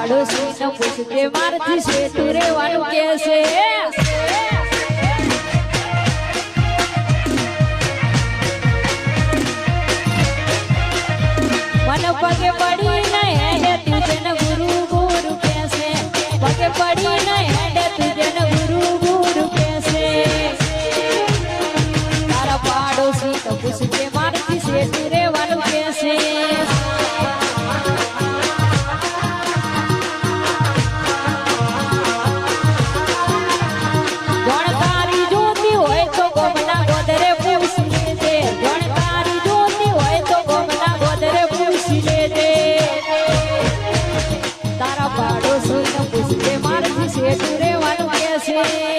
પાડોશી ન પૂછજે મારથી શેઠું રેવાનું કે છે મને પગે પડી નહીં હે તુજે ન ગુરુ ગુરુ કે છે પગે પડી નહીં હે તુજે ન ગુરુ ગુરુ કે છે તારા પાડોશી ન પૂછજે મારથી શેઠું રેવાનું કે છે શેઠું રેવાનું કે છે